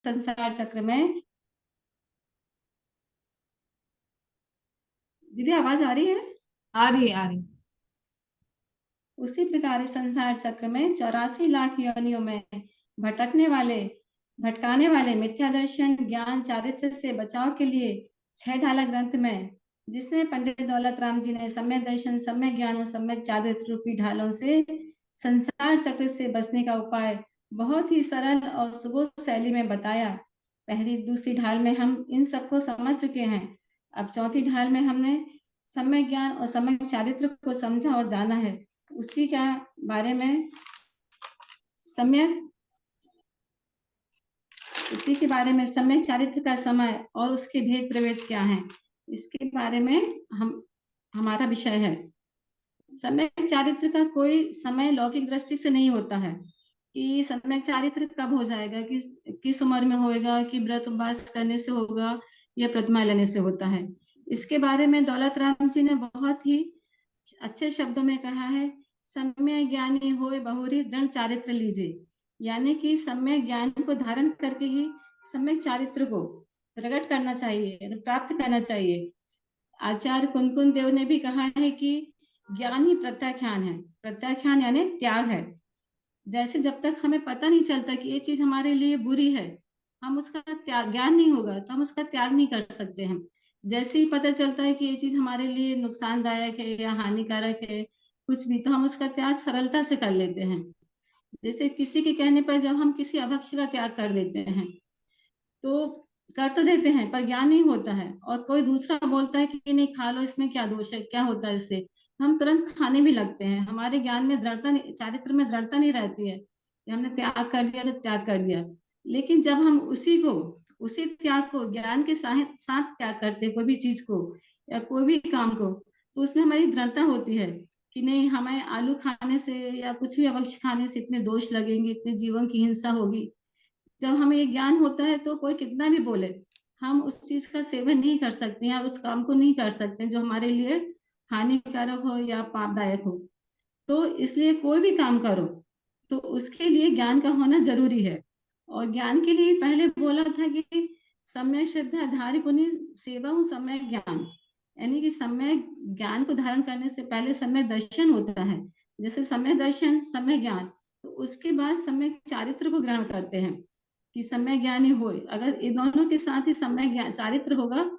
संसार चक्र में। दीदी आवाज आ रही है? आ रही है, आ रही। उसी प्रकार इस संसार चक्र में 84 लाख योनियों में भटकने वाले भटकाने वाले मिथ्या दर्शन ज्ञान चारित्र से बचाव के लिए 6 ढाला ग्रंथ में, जिसने पंडित दौलत राम जी ने सम्यक दर्शन सम्यक ज्ञान और सम्यक चारित्र रूपी ढालों से संसार चक्र से बचने का उपाय बहुत ही सरल और सुबोध शैली में बताया। पहली दूसरी ढाल में हम इन सबको समझ चुके हैं। अब चौथी ढाल में हमने सम्यक ज्ञान और सम्यक चारित्र को समझा और जाना है। उसी का बारे में सम्यक उसी के बारे में सम्यक चारित्र का समय और उसके भेद प्रभेद क्या है, इसके बारे में हमारा विषय है। सम्यक चारित्र का कोई समय लौकिक दृष्टि से नहीं होता है कि सम्यक चारित्र कब हो जाएगा, किस उम्र में होएगा, कि व्रत उपवास करने से होगा या प्रतिमा लेने से होता है। इसके बारे में दौलत राम जी ने बहुत ही अच्छे शब्दों में कहा है, सम्यक ज्ञानी होए बहुरी दृढ़ चारित्र लीजिए। यानी कि सम्यक ज्ञान को धारण करके ही सम्यक चारित्र को प्रकट करना चाहिए, प्राप्त करना चाहिए। आचार्य कुंदकुंद देव ने भी कहा है कि ज्ञान ही प्रत्याख्यान है। प्रत्याख्यान यानी त्याग है। जैसे जब तक हमें पता नहीं चलता कि ये चीज हमारे लिए बुरी है, हम उसका त्याग, ज्ञान नहीं होगा तो हम उसका त्याग नहीं कर सकते हैं। जैसे ही पता चलता है कि ये चीज हमारे लिए नुकसानदायक है या हानिकारक है, कुछ भी, तो हम उसका त्याग सरलता से कर लेते हैं। जैसे किसी के कहने पर जब हम किसी अभक्ष्य का त्याग कर देते हैं तो कर तो देते हैं पर ज्ञान नहीं होता है, और कोई दूसरा बोलता है कि नहीं खा लो, इसमें क्या दोष है, क्या होता है इससे, हम तुरंत खाने भी लगते हैं। हमारे ज्ञान में दृढ़ता नहीं, चारित्र में दृढ़ता नहीं रहती है कि हमने त्याग कर दिया तो त्याग कर दिया। लेकिन जब हम उसी त्याग को ज्ञान के साथ साथ त्याग करते हैं, कोई भी चीज को या कोई भी काम को, तो उसमें हमारी दृढ़ता होती है कि नहीं, हमें आलू खाने से या कुछ भी अवश्य खाने से इतने दोष लगेंगे, इतने जीवन की हिंसा होगी। जब हमें ये ज्ञान होता है तो कोई कितना भी बोले, हम उस चीज का सेवन नहीं कर सकते हैं और उस काम को नहीं कर सकते जो हमारे लिए हानिकारक हो या पापदायक हो। तो इसलिए कोई भी काम करो तो उसके लिए ज्ञान का होना जरूरी है। और ज्ञान के लिए पहले बोला था कि सम्यक श्रद्धा धारी पुनि सेवा हूँ सम्यक ज्ञान, यानी कि सम्यक ज्ञान को धारण करने से पहले सम्यक दर्शन होता है। जैसे सम्यक दर्शन सम्यक ज्ञान, तो उसके बाद सम्यक चारित्र को ग्रहण करते हैं कि सम्यक ज्ञानी हो। अगर इन दोनों के साथ ही सम्यक ज्ञान चारित्र होगा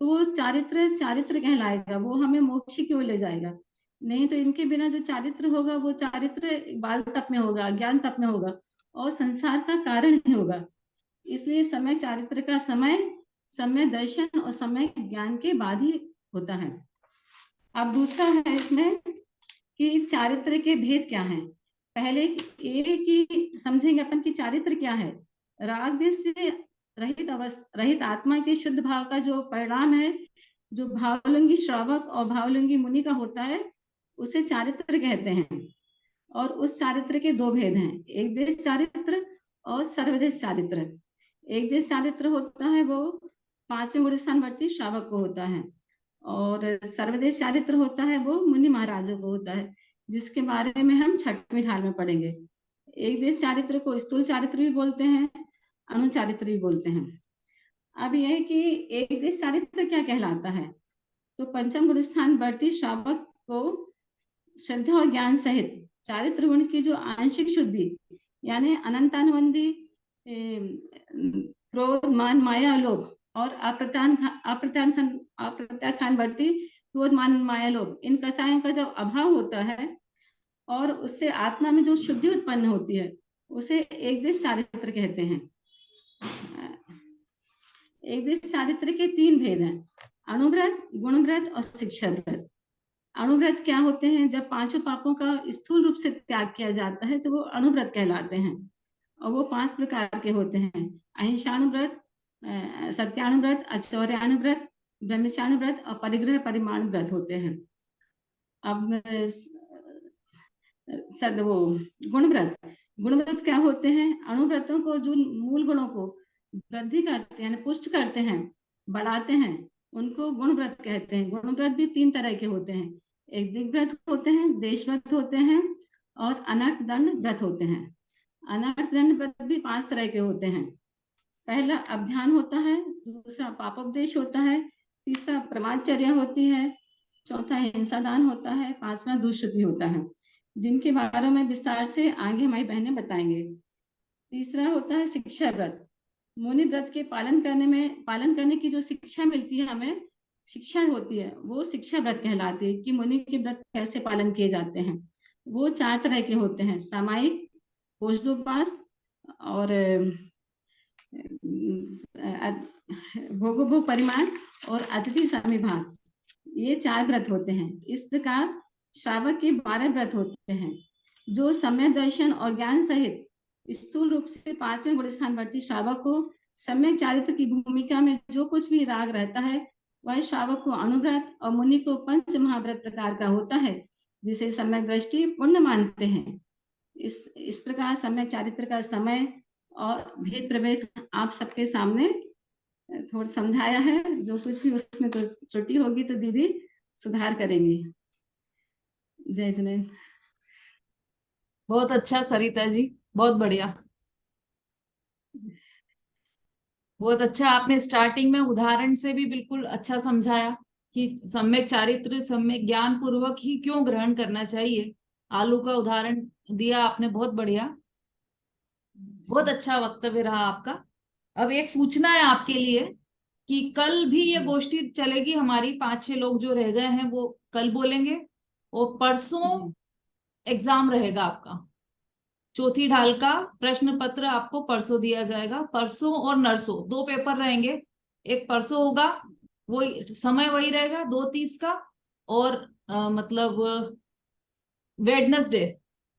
तो वो चारित्र चारित्र कहलाएगा, वो हमें मोक्ष की ओर ले जाएगा। नहीं तो इनके बिना जो चारित्र होगा वो चारित्र बाल तप में होगा, ज्ञान तप में होगा और संसार का कारण ही होगा। इसलिए समय चारित्र का समय समय दर्शन और समय ज्ञान के बाद ही होता है। अब दूसरा है इसमें कि चारित्र के भेद क्या हैं। पहले ये कि समझेंगे अपन की चारित्र क्या है। राग देश से रहित आत्मा के शुद्ध भाव का जो परिणाम है, जो भावलिंगी श्रावक और भावलिंगी मुनि का होता है, उसे चारित्र कहते हैं। और उस चारित्र के दो भेद हैं, एक देश चारित्र और सर्वदेश चारित्र। एक देश चारित्र होता है वो 5वें गुण स्थान वर्ती श्रावक को होता है, और सर्वदेश चारित्र होता है वो मुनि महाराजों को होता है, जिसके बारे में हम 6वीं ढाल में पढ़ेंगे। एक देश चारित्र को स्थूल चारित्र भी बोलते हैं, अणु चारित्र भी बोलते हैं। अब यह है कि एक देश चारित्र क्या कहलाता है, तो पंचम गुण स्थान बढ़ती श्रावक को श्रद्धा और ज्ञान सहित चारित्र गुण की जो आंशिक शुद्धि, यानी अनंतानुबंधी क्रोध मान माया लोभ और अप्रत्याखान बढ़ती क्रोध मान माया लोभ, इन कसायों का जब अभाव होता है और उससे आत्मा में जो शुद्धि उत्पन्न होती है, उसे एक देश चारित्र कहते हैं। एक देश चारित्र के 3 भेद हैं, अणुव्रत, गुणव्रत और शिक्षा व्रत। अणुव्रत क्या होते हैं, जब 5 पापों का स्थूल रूप से त्याग किया जाता है तो वो अणुव्रत कहलाते हैं। और वो 5 प्रकार के होते हैं, अहिंसाणुव्रत, सत्याणुव्रत, आचौर्याणुव्रत, ब्रह्मचार्याणुव्रत और परिग्रह परिमाण व्रत होते हैं। अब सद वो गुणव्रत, गुणव्रत क्या होते हैं, अणुव्रतों को जो मूल गुणों को वृद्धि करते हैं, पुष्ट करते हैं, बढ़ाते हैं, उनको गुणव्रत कहते हैं। गुणव्रत भी 3 तरह के होते हैं, एक दिग्व्रत होते हैं, देशव्रत होते हैं और अनर्थ दंड व्रत होते हैं। अनर्थ दंड व्रत भी 5 तरह के होते हैं। पहला अभिध्यान होता है, दूसरा पापोपदेश होता है, तीसरा प्रमाणचर्या होती है, चौथा हिंसा दान होता है, पांचवा दुष्शुद्धि होता है, जिनके बारे में विस्तार से आगे हमारी बहनें बताएंगे। तीसरा होता है शिक्षा व्रत। मुनि व्रत के पालन करने की जो शिक्षा मिलती है हमें, शिक्षा होती है, वो शिक्षा व्रत कहलाती है कि मुनि के व्रत कैसे पालन किए जाते हैं। वो 4 तरह के होते हैं, सामायिक, भोजोपवास और भोगोपभोग परिमाण और अतिथि समिभाग, ये 4 व्रत होते हैं। इस प्रकार श्रावक के 12 व्रत होते हैं, जो सम्यक दर्शन और ज्ञान सहित स्थूल रूप से 5वें गुण स्थानवर्ती श्रावक को सम्यक चारित्र की भूमिका में जो कुछ भी राग रहता है, वह श्रावक को अणुव्रत और मुनि को पंच महाव्रत प्रकार का होता है, जिसे सम्यक दृष्टि पुण्य मानते हैं। इस प्रकार सम्यक चारित्र का समय और भेद प्रभेद आप सबके सामने थोड़ा समझाया है। जो कुछ भी उसमें त्रुटि होगी तो दीदी सुधार करेंगी। जय जिनेन्द्र। बहुत अच्छा सरिता जी, बहुत बढ़िया, बहुत अच्छा। आपने स्टार्टिंग में उदाहरण से भी बिल्कुल अच्छा समझाया कि सम्यक चारित्र सम्यक ज्ञान पूर्वक ही क्यों ग्रहण करना चाहिए। आलू का उदाहरण दिया आपने, बहुत बढ़िया, बहुत अच्छा वक्तव्य रहा आपका। अब एक सूचना है आपके लिए कि कल भी ये गोष्ठी चलेगी हमारी, 5-6 लोग जो रह गए हैं वो कल बोलेंगे, और परसों एग्जाम रहेगा आपका। चौथी ढाल का प्रश्न पत्र आपको परसों दिया जाएगा। परसों और नरसों 2 पेपर रहेंगे। एक परसों होगा, वो समय वही रहेगा 2:30 का, और मतलब वेडनेसडे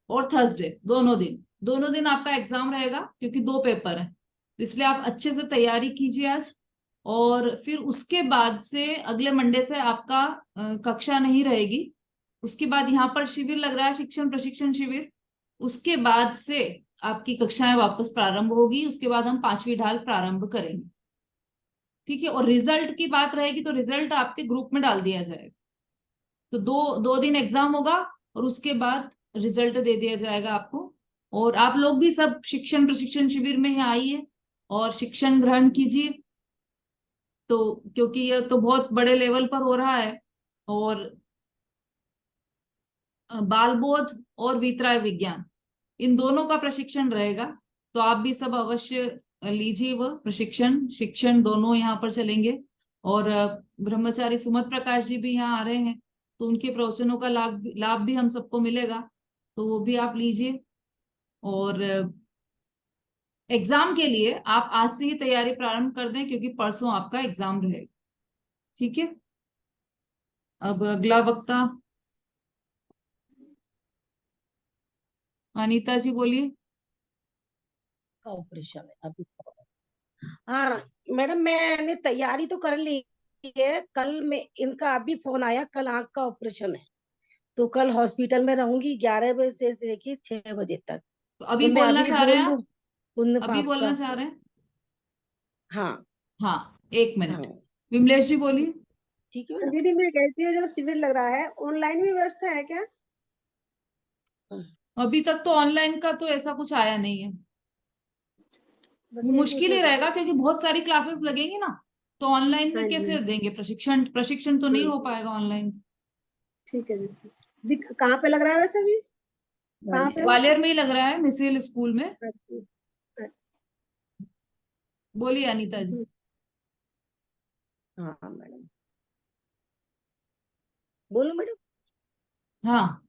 और थर्सडे दोनों दिन आपका एग्जाम रहेगा, क्योंकि 2 पेपर है, इसलिए आप अच्छे से तैयारी कीजिए आज। और फिर उसके बाद से अगले मंडे से आपका कक्षा नहीं रहेगी। उसके बाद यहाँ पर शिविर लग रहा है, शिक्षण प्रशिक्षण शिविर। उसके बाद से आपकी कक्षाएं वापस प्रारंभ होगी। उसके बाद हम 5वीं ढाल प्रारंभ करेंगे, ठीक है। और रिजल्ट की बात रहेगी तो रिजल्ट आपके ग्रुप में डाल दिया जाएगा। तो दो दिन एग्जाम होगा और उसके बाद रिजल्ट दे दिया जाएगा आपको। और आप लोग भी सब शिक्षण प्रशिक्षण शिविर में यहाँ आइए और शिक्षण ग्रहण कीजिए। तो क्योंकि ये तो बहुत बड़े लेवल पर हो रहा है, और बाल बोध और वितराय विज्ञान, इन दोनों का प्रशिक्षण रहेगा। तो आप भी सब अवश्य लीजिए वह प्रशिक्षण शिक्षण, दोनों यहाँ पर चलेंगे। और ब्रह्मचारी सुमत प्रकाश जी भी यहाँ आ रहे हैं, तो उनके प्रवचनों का लाभ भी हम सबको मिलेगा, तो वो भी आप लीजिए। और एग्जाम के लिए आप आज से ही तैयारी प्रारंभ कर दें, क्योंकि परसों आपका एग्जाम रहेगा, ठीक है। अब अगला वक्ता अनीता जी, बोलिए। ऑपरेशन है अभी। हाँ मैडम, मैंने तैयारी तो कर ली है। कल में इनका अभी फोन आया, कल आंख का ऑपरेशन है, तो कल हॉस्पिटल में रहूंगी 11 बजे से लेके 6 बजे तक। तो अभी तो मैं बोलना अभी चाह रहे बोल हैं दूं आप? उन अभी पाप बोलना का। चाह रहे हैं? हाँ हाँ, 1 मिनट। हाँ विमलेश जी बोलिए। ठीक है दीदी, मैं कहती हूँ जो शिविर लग रहा है ऑनलाइन भी व्यवस्था है क्या? अभी तक तो ऑनलाइन का तो ऐसा कुछ आया नहीं है। बस वो यही मुश्किल पूछना ही था। रहेगा, क्योंकि बहुत सारी क्लासेस लगेंगी ना, तो ऑनलाइन में हाँ कैसे जी, देंगे प्रशिक्षण? प्रशिक्षण तो नहीं हो पाएगा ऑनलाइन। ठीक है दीदी। कहाँ पे लग रहा है वैसे भी? कहाँ पे? ग्वालियर में ही लग रहा है, मिसेल स्कूल में। अच्छा, बोलिए अनीता जी। हाँ मैडम, बोलो मैडम। हाँ,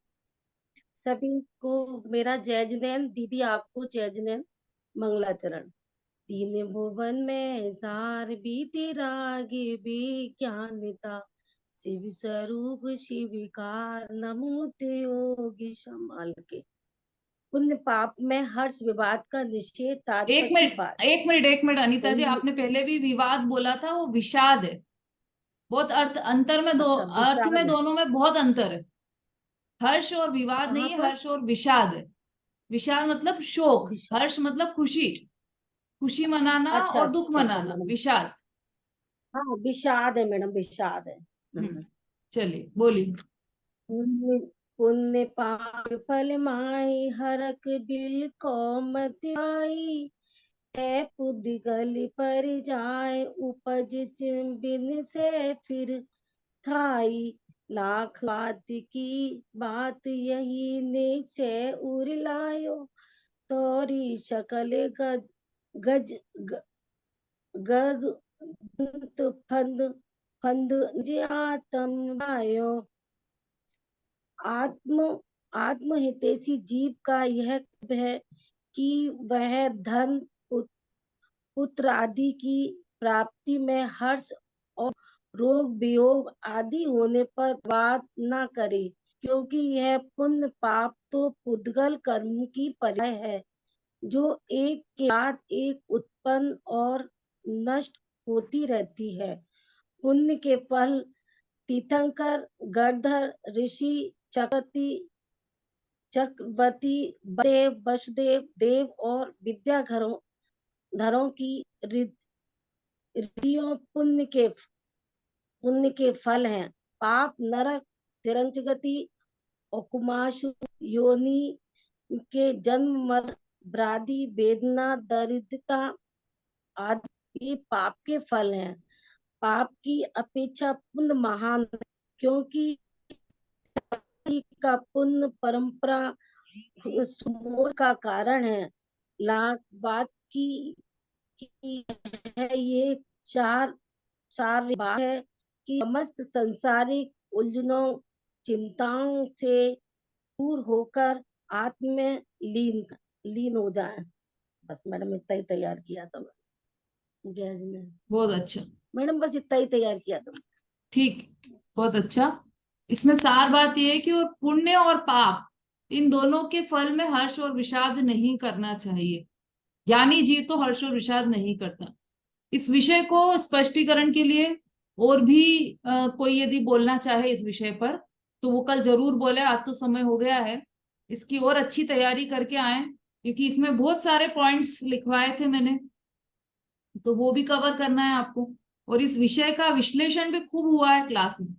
सभी को मेरा जय जिनेन्द्र। दीदी आपको जय जिनेन्द्र, मंगलाचरण। तीन भुवन में सार भी तेरा आगे विज्ञानता, शिव स्वरूप शिविकार नमोते योगी संभाल के। पुण्य पाप में हर्ष विवाद का निषेध एक तात्पर्य मिनट बात। एक मिनट एक मिनट अनीता जी, आपने पहले भी विवाद बोला था, वो विषाद है। बहुत अंतर में अच्छा, अर्थ में, विषाद है। दोनों में बहुत अंतर है। हर्ष और विवाद कहाँ नहीं है, पर? हर्ष और विषाद है। विषाद मतलब शोक, विषाद। हर्ष मतलब खुशी, खुशी मनाना अच्छा और दुख अच्छा अच्छा मनाना, मैडम। विषाद। हाँ विषाद है मैडम, विषाद है। चलिए बोलिए। पुण्य पुण्य पाप फल माई हरक बिल को मत आई, पुद्गल पर जाए, उपज बिन से फिर थाई। लाख बात की बात यही निश्चय उर लायो, तोरी शकल गज गग फंद फंद आत्म आयो। आत्म हितैषी जीव का यह है कि वह धन पुत्र आदि की प्राप्ति में हर्ष और रोग वियोग आदि होने पर बात न करे, क्योंकि यह पुण्य पाप तो पुद्गल कर्म की पर्याय है, जो एक के बाद एक उत्पन्न और नष्ट होती रहती है। पुण्य के फल तीर्थंकर, गणधर, ऋषि, चक्रवर्ती, देव, वसुदेव देव और विद्याधरों की रिद्धियों पुण्य के फल हैं। पाप नरक, तिरंचगति और कुमाशु योनि के जन्म, मर, व्याधि, वेदना, दरिद्रता आदि ये पाप के फल हैं। पाप की अपेक्षा पुण्य महान है, क्योंकि का पुण्य परंपरा सुमोह का कारण है। लाख बात की है ये सार बात है कि समस्त संसारिक उलझनों चिंताओं से दूर होकर आत्म में लीन हो जाए। बस मैडम इतना ही तैयार किया था मैंने। जय जी। बहुत अच्छा मैडम बस इतना ही तैयार किया था। ठीक, बहुत अच्छा। इसमें सार बात यह है कि और पुण्य और पाप इन दोनों के फल में हर्ष और विषाद नहीं करना चाहिए। ज्ञानी जीव तो हर्ष और विषाद नहीं करता। इस विषय को स्पष्टीकरण के लिए और भी कोई यदि बोलना चाहे इस विषय पर तो वो कल जरूर बोले। आज तो समय हो गया है, इसकी और अच्छी तैयारी करके आए, क्योंकि इसमें बहुत सारे पॉइंट्स लिखवाए थे मैंने, तो वो भी कवर करना है आपको। और इस विषय का विश्लेषण भी खूब हुआ है क्लास में,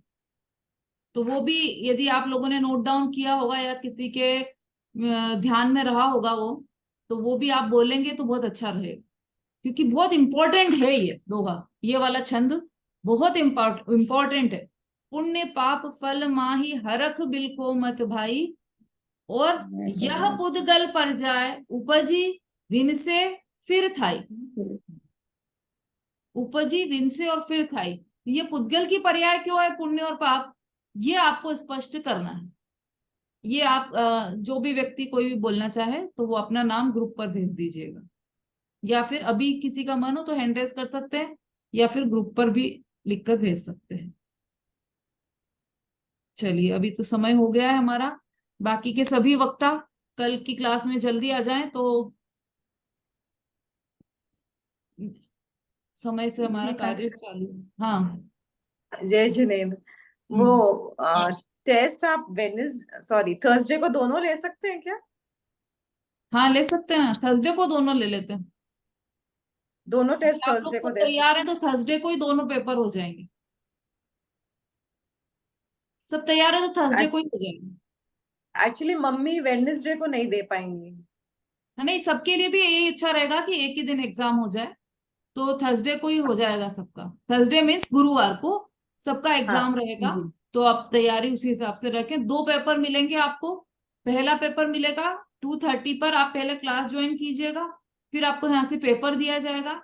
तो वो भी यदि आप लोगों ने नोट डाउन किया होगा या किसी के ध्यान में रहा होगा तो वो भी आप बोलेंगे तो बहुत अच्छा रहेगा, क्योंकि बहुत इंपॉर्टेंट है ये दोहा। ये वाला छंद बहुत इंपॉर्टेंट है। पुण्य पाप फल माही हरख बिल को मत भाई, और यह पुद्गल पर जाए, उपजी विन से फिर थाई। उपजी विन से और फिर थाई, ये पुद्गल की पर्याय क्यों है पुण्य और पाप, ये आपको स्पष्ट करना है। ये आप जो भी व्यक्ति कोई भी बोलना चाहे तो वो अपना नाम ग्रुप पर भेज दीजिएगा, या फिर अभी किसी का मन हो तो हैंड रेज कर सकते हैं, या फिर ग्रुप पर भी लिखकर भेज सकते हैं। चलिए, अभी तो समय हो गया है हमारा। बाकी के सभी वक्ता कल की क्लास में जल्दी आ जाएं तो समय से हमारा कार्य चालू। हाँ जय जिनेंद्र, वो टेस्ट आप थर्सडे को दोनों ले सकते हैं क्या? हाँ ले सकते हैं, थर्सडे को दोनों ले लेते हैं। दोनों टेस्ट आप लोग थर्सडे को सब दे तैयार हैं तो थर्सडे को ही दोनों पेपर हो जाएंगे। सब तैयार है तो थर्सडे को ही हो जाएंगे। एक्चुअली मम्मी वेडनेसडे को नहीं दे पाएंगी। नहीं, सबके लिए भी यही अच्छा रहेगा कि एक ही दिन एग्जाम हो जाए, तो थर्सडे को ही हो जाएगा सबका। थर्सडे मीन्स गुरुवार को सबका एग्जाम रहेगा, तो आप तैयारी उसी हिसाब से रखें। 2 पेपर मिलेंगे आपको। पहला पेपर मिलेगा 2:30 पर, आप पहले क्लास ज्वाइन कीजिएगा, फिर आपको यहाँ से पेपर दिया जाएगा,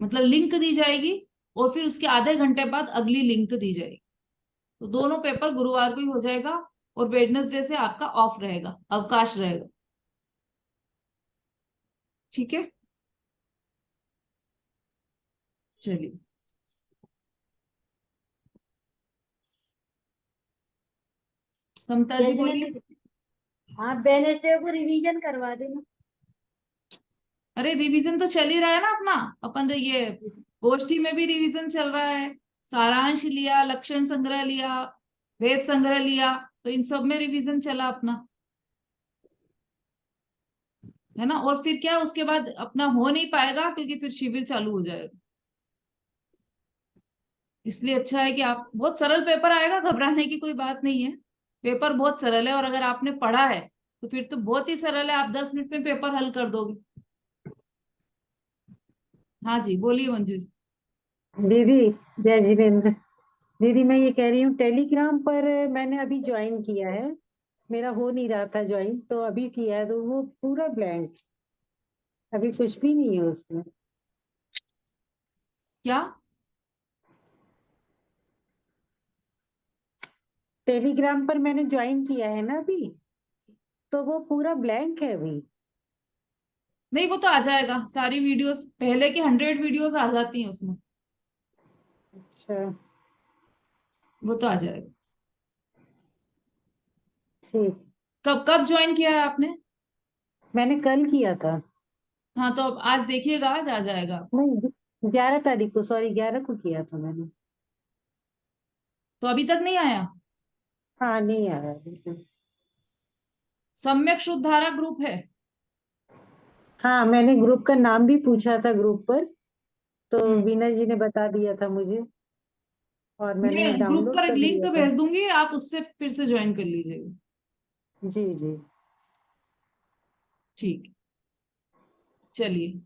मतलब लिंक दी जाएगी, और फिर उसके आधे घंटे बाद अगली लिंक दी जाएगी। तो दोनों पेपर गुरुवार को ही हो जाएगा, और वेडनेसडे से आपका ऑफ रहेगा, अवकाश रहेगा। ठीक है, चलिए। समता जी बोलिए। हाँ, वेडनेसडे को रिवीजन करवा देना। अरे रिवीजन तो चल ही रहा है ना अपना, अपन तो ये गोष्ठी में भी रिवीजन चल रहा है। सारांश लिया, लक्षण संग्रह लिया, वेद संग्रह लिया, तो इन सब में रिवीजन चला अपना, है ना। और फिर क्या, उसके बाद अपना हो नहीं पाएगा क्योंकि फिर शिविर चालू हो जाएगा। इसलिए अच्छा है कि आप, बहुत सरल पेपर आएगा, घबराने की कोई बात नहीं है। पेपर बहुत सरल है, और अगर आपने पढ़ा है तो फिर तो बहुत ही सरल है, आप 10 मिनट में पेपर हल कर दोगे। हाँ जी, बोलिए मंजू जी। दीदी जय जिनेन्द्र। दीदी मैं ये कह रही हूँ टेलीग्राम पर मैंने अभी ज्वाइन किया है, मेरा हो नहीं रहा था ज्वाइन, तो अभी किया है तो वो पूरा ब्लैंक, अभी कुछ भी नहीं है उसमें। क्या? टेलीग्राम पर मैंने ज्वाइन किया है ना अभी, तो वो पूरा ब्लैंक है अभी। नहीं, वो तो आ जाएगा, सारी वीडियोस पहले की 100 वीडियोस आ जाती हैं उसमें, अच्छा वो तो आ जाएगा। ठीक, कब कब ज्वाइन किया है आपने? मैंने कल किया था। हाँ, तो अब आज देखिएगा, आज आ जाएगा। नहीं 11 तारीख को, सॉरी 11 को किया था मैंने। तो अभी तक नहीं आया? हाँ नहीं आया बिल्कुल। सम्यक शुद्ध धारा ग्रुप है? हाँ मैंने ग्रुप का नाम भी पूछा था ग्रुप पर, तो हम्म। वीना जी ने बता दिया था मुझे और मैंने मैं ग्रुप डाउनलोड पर एक कर लिंक लिया था। भेज दूंगी, आप उससे फिर से ज्वाइन कर लीजिएगा। जी जी। ठीक, चलिए।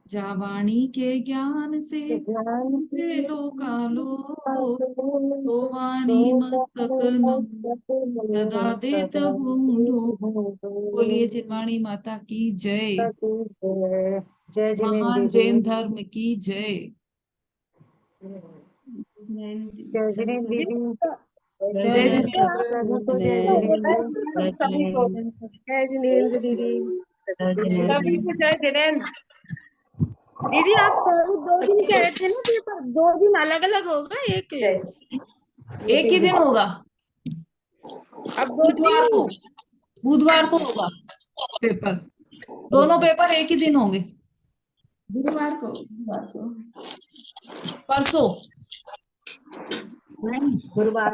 जावाणी के ज्ञान से समझे लोकालो, तो वाणी मस्तक न सदा देत बूंढो। बोलिए जिनवाणी माता की जय। जय जिनेन्द्र महान दीदी। जैन धर्म की जय। जय जिनेन्द्र जी, दीदी। जय जिनेन्द्र। सभी को जय जिनेन्द्र। सभी को जय जिनेन्द्र दीदी। सभी को जय जिनेन्द्र। दीदी आप दो दिन कह रहे थे ना पेपर, 2 दिन अलग अलग होगा एक? एक ही दिन होगा, अब 2 दिन बुधवार को, बुधवार को होगा पेपर। दोनों पेपर एक ही दिन होंगे, गुरुवार को परसों। नहीं गुरुवार